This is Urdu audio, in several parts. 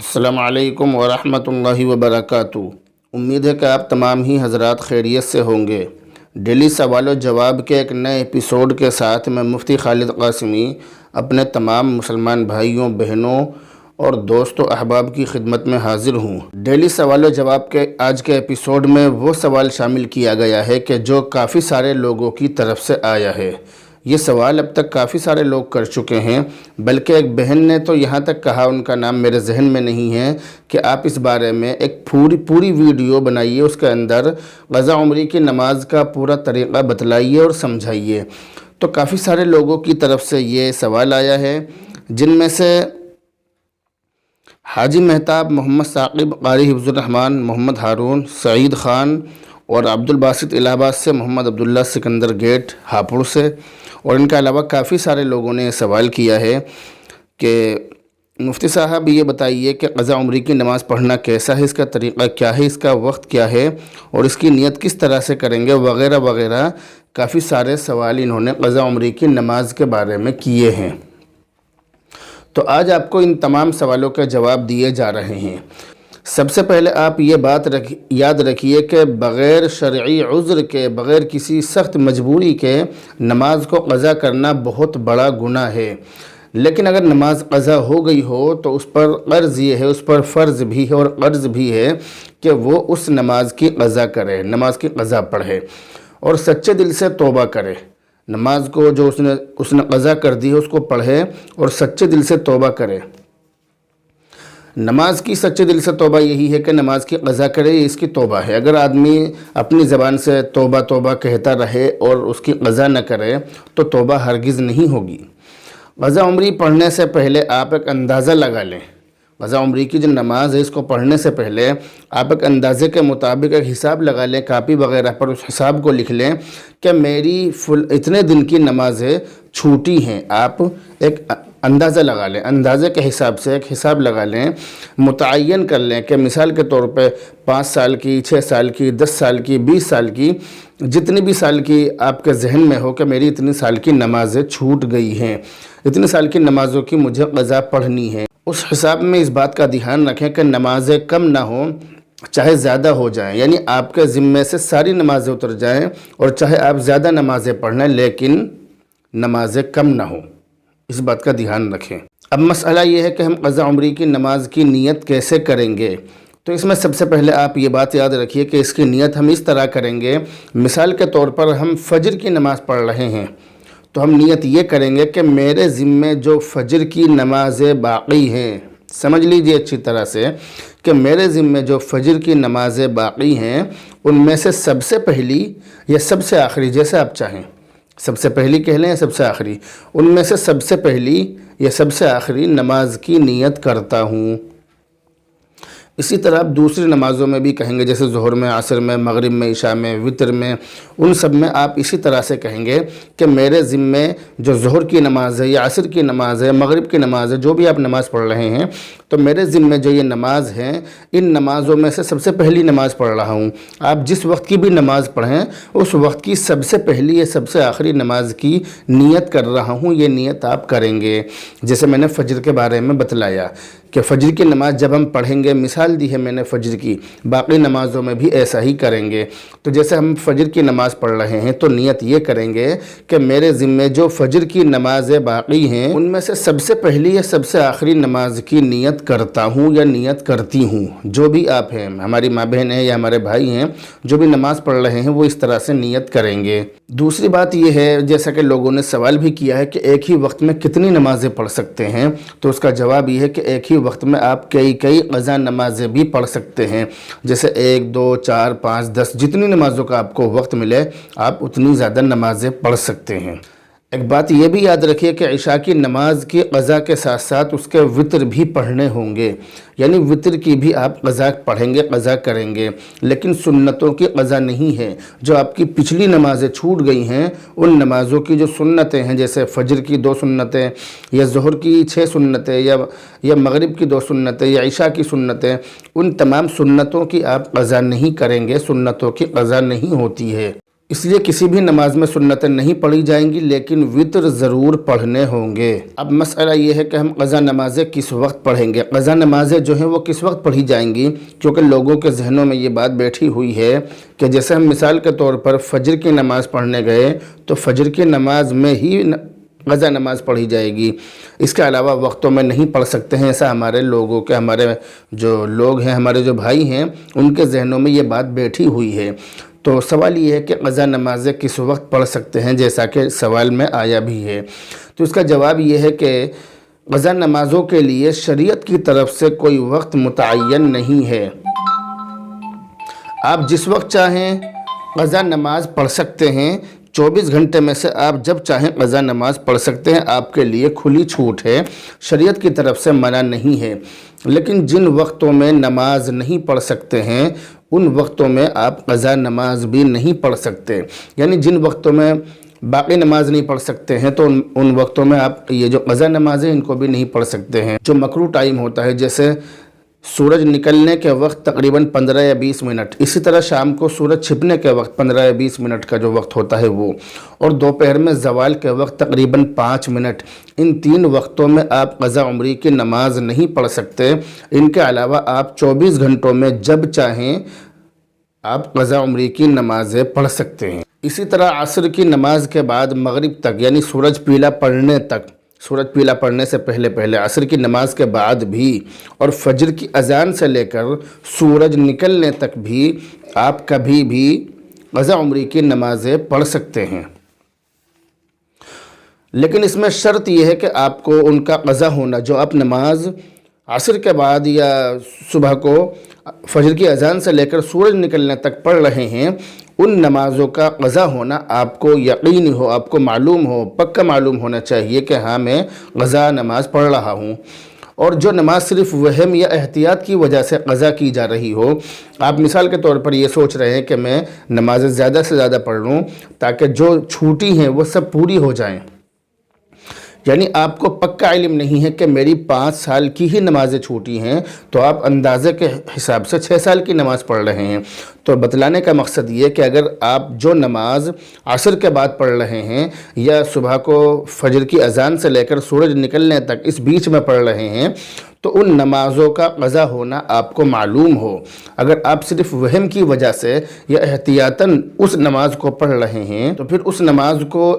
السلام علیکم ورحمۃ اللہ وبرکاتہ۔ امید ہے کہ آپ تمام ہی حضرات خیریت سے ہوں گے۔ ڈیلی سوال و جواب کے ایک نئے ایپیسوڈ کے ساتھ میں مفتی خالد قاسمی اپنے تمام مسلمان بھائیوں، بہنوں اور دوستوں احباب کی خدمت میں حاضر ہوں۔ ڈیلی سوال و جواب کے آج کے ایپیسوڈ میں وہ سوال شامل کیا گیا ہے کہ جو کافی سارے لوگوں کی طرف سے آیا ہے۔ یہ سوال اب تک کافی سارے لوگ کر چکے ہیں، بلکہ ایک بہن نے تو یہاں تک کہا، ان کا نام میرے ذہن میں نہیں ہے، کہ آپ اس بارے میں ایک پوری ویڈیو بنائیے، اس کے اندر قضا عمری کی نماز کا پورا طریقہ بتلائیے اور سمجھائیے۔ تو کافی سارے لوگوں کی طرف سے یہ سوال آیا ہے، جن میں سے حاجی مہتاب، محمد ثاقب، قاری حفظ الرحمان، محمد ہارون، سعید خان اور عبد الباسط الہ آباد سے، محمد عبداللہ سکندر گیٹ ہاپوڑ سے، اور ان کے علاوہ کافی سارے لوگوں نے سوال کیا ہے کہ مفتی صاحب یہ بتائیے کہ قضا عمری کی نماز پڑھنا کیسا ہے، اس کا طریقہ کیا ہے، اس کا وقت کیا ہے اور اس کی نیت کس طرح سے کریں گے، وغیرہ وغیرہ کافی سارے سوال انہوں نے قضا عمری کی نماز کے بارے میں کیے ہیں۔ تو آج آپ کو ان تمام سوالوں کے جواب دیے جا رہے ہیں۔ سب سے پہلے آپ یہ بات یاد رکھیے کہ بغیر شرعی عذر کے، بغیر کسی سخت مجبوری کے نماز کو قضا کرنا بہت بڑا گناہ ہے۔ لیکن اگر نماز قضا ہو گئی ہو تو اس پر قرض یہ ہے، اس پر فرض بھی ہے اور قرض بھی ہے کہ وہ اس نماز کی قضا کرے، نماز کی قضا پڑھے اور سچے دل سے توبہ کرے۔ نماز کو جو اس نے قضا کر دی ہے اس کو پڑھے اور سچے دل سے توبہ کرے۔ نماز کی سچے دل سے توبہ یہی ہے کہ نماز کی قضا کرے، اس کی توبہ ہے۔ اگر آدمی اپنی زبان سے توبہ توبہ کہتا رہے اور اس کی قضا نہ کرے تو توبہ ہرگز نہیں ہوگی۔ قضا عمری پڑھنے سے پہلے آپ ایک اندازہ لگا لیں۔ قضا عمری کی جو نماز ہے اس کو پڑھنے سے پہلے آپ ایک اندازے کے مطابق ایک حساب لگا لیں، کاپی وغیرہ پر اس حساب کو لکھ لیں کہ میری اتنے دن کی نمازیں چھوٹی ہیں۔ آپ ایک اندازہ لگا لیں، اندازے کے حساب سے ایک حساب لگا لیں، متعین کر لیں کہ مثال کے طور پہ 5 سال کی، 6 سال کی، 10 سال کی، 20 سال کی، جتنی بھی سال کی آپ کے ذہن میں ہو کہ میری اتنی سال کی نمازیں چھوٹ گئی ہیں، اتنی سال کی نمازوں کی مجھے قضا پڑھنی ہے۔ اس حساب میں اس بات کا دھیان رکھیں کہ نمازیں کم نہ ہوں، چاہے زیادہ ہو جائیں، یعنی آپ کے ذمے سے ساری نمازیں اتر جائیں، اور چاہے آپ زیادہ نمازیں پڑھ لیں لیکن نمازیں کم نہ ہوں، اس بات کا دھیان رکھیں۔ اب مسئلہ یہ ہے کہ ہم قضا عمری کی نماز کی نیت کیسے کریں گے؟ تو اس میں سب سے پہلے آپ یہ بات یاد رکھیے کہ اس کی نیت ہم اس طرح کریں گے، مثال کے طور پر ہم فجر کی نماز پڑھ رہے ہیں تو ہم نیت یہ کریں گے کہ میرے ذمے جو فجر کی نمازیں باقی ہیں، سمجھ لیجئے اچھی طرح سے کہ میرے ذمے جو فجر کی نمازیں باقی ہیں ان میں سے سب سے پہلی یا سب سے آخری، جیسے آپ چاہیں، سب سے پہلی کہہ لیں یا سب سے آخری، ان میں سے سب سے پہلی یا سب سے آخری نماز کی نیت کرتا ہوں۔ اسی طرح آپ دوسری نمازوں میں بھی کہیں گے، جیسے ظہر میں، عصر میں، مغرب میں، عشاء میں، وتر میں، ان سب میں آپ اسی طرح سے کہیں گے کہ میرے ذمے جو ظہر کی نماز ہے یا عصر کی نماز ہے، مغرب کی نماز ہے، جو بھی آپ نماز پڑھ رہے ہیں، تو میرے ذمے جو یہ نماز ہے، ان نمازوں میں سے سب سے پہلی نماز پڑھ رہا ہوں۔ آپ جس وقت کی بھی نماز پڑھیں اس وقت کی سب سے پہلی یا سب سے آخری نماز کی نیت کر رہا ہوں، یہ نیت آپ کریں گے۔ جیسے میں نے فجر کے بارے میں بتلایا کہ فجر کی نماز جب ہم پڑھیں گے، مثال دی ہے میں نے فجر کی، باقی نمازوں میں بھی ایسا ہی کریں گے۔ تو جیسے ہم فجر کی نماز پڑھ رہے ہیں تو نیت یہ کریں گے کہ میرے ذمے جو فجر کی نمازیں باقی ہیں ان میں سے سب سے پہلی یا سب سے آخری نماز کی نیت کرتا ہوں یا نیت کرتی ہوں۔ جو بھی آپ ہیں، ہماری ماں بہن ہیں یا ہمارے بھائی ہیں، جو بھی نماز پڑھ رہے ہیں وہ اس طرح سے نیت کریں گے۔ دوسری بات یہ ہے، جیسا کہ لوگوں نے سوال بھی کیا ہے کہ ایک ہی وقت میں کتنی نمازیں پڑھ سکتے ہیں، تو اس کا جواب یہ ہے کہ ایک ہی وقت میں آپ کئی قضا نمازیں بھی پڑھ سکتے ہیں، جیسے 1، 2، 4، 5، 10، جتنی نمازوں کا آپ کو وقت ملے آپ اتنی زیادہ نمازیں پڑھ سکتے ہیں۔ ایک بات یہ بھی یاد رکھیے کہ عشاء کی نماز کی قضا کے ساتھ ساتھ اس کے وتر بھی پڑھنے ہوں گے، یعنی وتر کی بھی آپ قضا پڑھیں گے، قضا کریں گے، لیکن سنتوں کی قضا نہیں ہے۔ جو آپ کی پچھلی نمازیں چھوٹ گئی ہیں ان نمازوں کی جو سنتیں ہیں، جیسے فجر کی 2 سنتیں یا ظہر کی 6 سنتیں یا مغرب کی 2 سنتیں یا عشاء کی سنتیں، ان تمام سنتوں کی آپ قضا نہیں کریں گے، سنتوں کی قضا نہیں ہوتی ہے۔ اس لیے کسی بھی نماز میں سنتیں نہیں پڑھی جائیں گی، لیکن وطر ضرور پڑھنے ہوں گے۔ اب مسئلہ یہ ہے کہ ہم قضا نمازیں کس وقت پڑھیں گے؟ قضا نمازیں جو ہیں وہ کس وقت پڑھی جائیں گی؟ کیونکہ لوگوں کے ذہنوں میں یہ بات بیٹھی ہوئی ہے کہ جیسے ہم مثال کے طور پر فجر کی نماز پڑھنے گئے تو فجر کی نماز میں ہی قضا نماز پڑھی جائے گی، اس کے علاوہ وقتوں میں نہیں پڑھ سکتے ہیں۔ ایسا ہمارے لوگوں کے، ہمارے جو لوگ ہیں، ہمارے جو بھائی ہیں، ان کے ذہنوں میں یہ بات بیٹھی ہوئی ہے۔ تو سوال یہ ہے کہ قضا نمازیں کس وقت پڑھ سکتے ہیں، جیسا کہ سوال میں آیا بھی ہے۔ تو اس کا جواب یہ ہے کہ قضا نمازوں کے لیے شریعت کی طرف سے کوئی وقت متعین نہیں ہے۔ آپ جس وقت چاہیں قضا نماز پڑھ سکتے ہیں، 24 گھنٹے میں سے آپ جب چاہیں قضا نماز پڑھ سکتے ہیں، آپ کے لیے کھلی چھوٹ ہے، شریعت کی طرف سے منع نہیں ہے۔ لیکن جن وقتوں میں نماز نہیں پڑھ سکتے ہیں، ان وقتوں میں آپ قضا نماز بھی نہیں پڑھ سکتے، یعنی جن وقتوں میں باقی نماز نہیں پڑھ سکتے ہیں تو ان وقتوں میں آپ یہ جو قضا نماز ہیں ان کو بھی نہیں پڑھ سکتے ہیں۔ جو مکروہ ٹائم ہوتا ہے، جیسے سورج نکلنے کے وقت تقریباً 15 یا 20 منٹ، اسی طرح شام کو سورج چھپنے کے وقت 15 یا 20 منٹ کا جو وقت ہوتا ہے وہ، اور دوپہر میں زوال کے وقت تقریباً 5 منٹ، ان 3 وقتوں میں آپ قضا عمری کی نماز نہیں پڑھ سکتے۔ ان کے علاوہ آپ 24 گھنٹوں میں جب چاہیں آپ قضا عمری کی نمازیں پڑھ سکتے ہیں۔ اسی طرح عصر کی نماز کے بعد مغرب تک، یعنی سورج پیلا پڑنے تک، سورج پیلا پڑنے سے پہلے عصر کی نماز کے بعد بھی، اور فجر کی اذان سے لے کر سورج نکلنے تک بھی آپ کبھی بھی قضا عمری کی نمازیں پڑھ سکتے ہیں۔ لیکن اس میں شرط یہ ہے کہ آپ کو ان کا قضا ہونا، جو آپ نماز عصر کے بعد یا صبح کو فجر کی اذان سے لے کر سورج نکلنے تک پڑھ رہے ہیں، ان نمازوں کا قضا ہونا آپ کو یقینی ہو، آپ کو معلوم ہو، پکا معلوم ہونا چاہیے کہ ہاں میں قضا نماز پڑھ رہا ہوں۔ اور جو نماز صرف وہم یا احتیاط کی وجہ سے قضا کی جا رہی ہو، آپ مثال کے طور پر یہ سوچ رہے ہیں کہ میں نمازیں زیادہ سے زیادہ پڑھ لوں تاکہ جو چھوٹی ہیں وہ سب پوری ہو جائیں، یعنی آپ کو پکا علم نہیں ہے کہ میری 5 سال کی ہی نمازیں چھوٹی ہیں، تو آپ اندازے کے حساب سے 6 سال کی نماز پڑھ رہے ہیں۔ تو بتلانے کا مقصد یہ کہ اگر آپ جو نماز عصر کے بعد پڑھ رہے ہیں یا صبح کو فجر کی اذان سے لے کر سورج نکلنے تک اس بیچ میں پڑھ رہے ہیں، تو ان نمازوں کا قضا ہونا آپ کو معلوم ہو۔ اگر آپ صرف وہم کی وجہ سے یا احتیاطاً اس نماز کو پڑھ رہے ہیں تو پھر اس نماز کو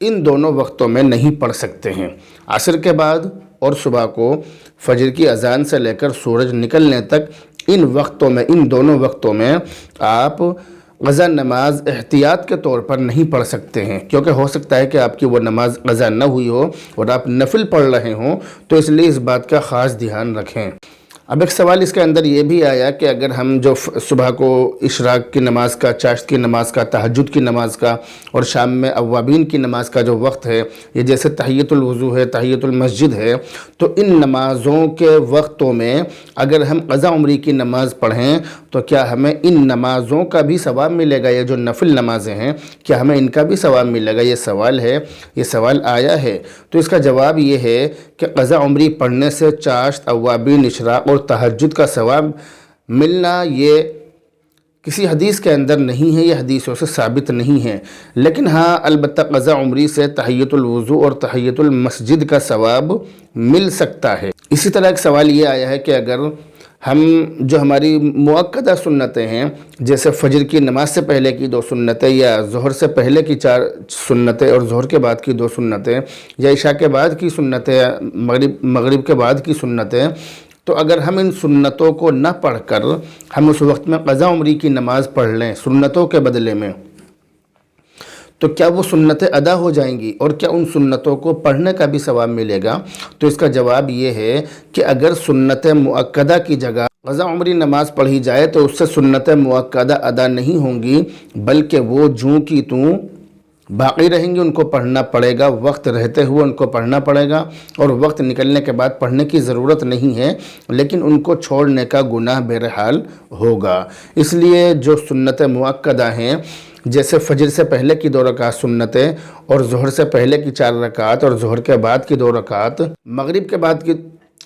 ان دونوں وقتوں میں نہیں پڑھ سکتے ہیں، عصر کے بعد اور صبح کو فجر کی اذان سے لے کر سورج نکلنے تک، ان وقتوں میں، ان دونوں وقتوں میں آپ قضا نماز احتیاط کے طور پر نہیں پڑھ سکتے ہیں، کیونکہ ہو سکتا ہے کہ آپ کی وہ نماز قضا نہ ہوئی ہو اور آپ نفل پڑھ رہے ہوں، تو اس لیے اس بات کا خاص دھیان رکھیں۔ اب ایک سوال اس کے اندر یہ بھی آیا کہ اگر ہم جو صبح کو اشراق کی نماز کا، چاشت کی نماز کا، تہجد کی نماز کا، اور شام میں اوابین کی نماز کا جو وقت ہے، یہ جیسے تحیۃ الوضو ہے، تحیۃ المسجد ہے، تو ان نمازوں کے وقتوں میں اگر ہم قضا عمری کی نماز پڑھیں تو کیا ہمیں ان نمازوں کا بھی ثواب ملے گا؟ یہ جو نفل نمازیں ہیں، کیا ہمیں ان کا بھی ثواب ملے گا؟ یہ سوال ہے، یہ سوال آیا ہے۔ تو اس کا جواب یہ ہے کہ قضا عمری پڑھنے سے چاشت، اوابین، اشراق اور تہجد کا ثواب ملنا یہ کسی حدیث کے اندر نہیں ہے، یہ حدیثوں سے ثابت نہیں ہے، لیکن ہاں البتہ قضا عمری سے تحیۃ الوضو اور تحیۃ المسجد کا ثواب مل سکتا ہے۔ اسی طرح ایک سوال یہ آیا ہے کہ اگر ہم جو ہماری مؤکدہ سنتیں ہیں، جیسے فجر کی نماز سے پہلے کی 2 سنتیں، یا ظہر سے پہلے کی 4 سنتیں اور ظہر کے بعد کی 2 سنتیں، یا عشاء کے بعد کی سنتیں، مغرب کے بعد کی سنتیں، تو اگر ہم ان سنتوں کو نہ پڑھ کر ہم اس وقت میں قضا عمری کی نماز پڑھ لیں سنتوں کے بدلے میں، تو کیا وہ سنتیں ادا ہو جائیں گی اور کیا ان سنتوں کو پڑھنے کا بھی ثواب ملے گا؟ تو اس کا جواب یہ ہے کہ اگر سنت مؤکدہ کی جگہ قضا عمری نماز پڑھی جائے تو اس سے سنت مؤکدہ ادا نہیں ہوں گی، بلکہ وہ جوں کی توں باقی رہیں گی، ان کو پڑھنا پڑے گا، وقت رہتے ہوئے ان کو پڑھنا پڑے گا، اور وقت نکلنے کے بعد پڑھنے کی ضرورت نہیں ہے، لیکن ان کو چھوڑنے کا گناہ بہرحال ہوگا۔ اس لیے جو سنت مؤکدہ ہیں، جیسے فجر سے پہلے کی 2 رکعت سنتیں، اور ظہر سے پہلے کی 4 رکعت، اور ظہر کے بعد کی 2 رکعت، مغرب کے بعد کی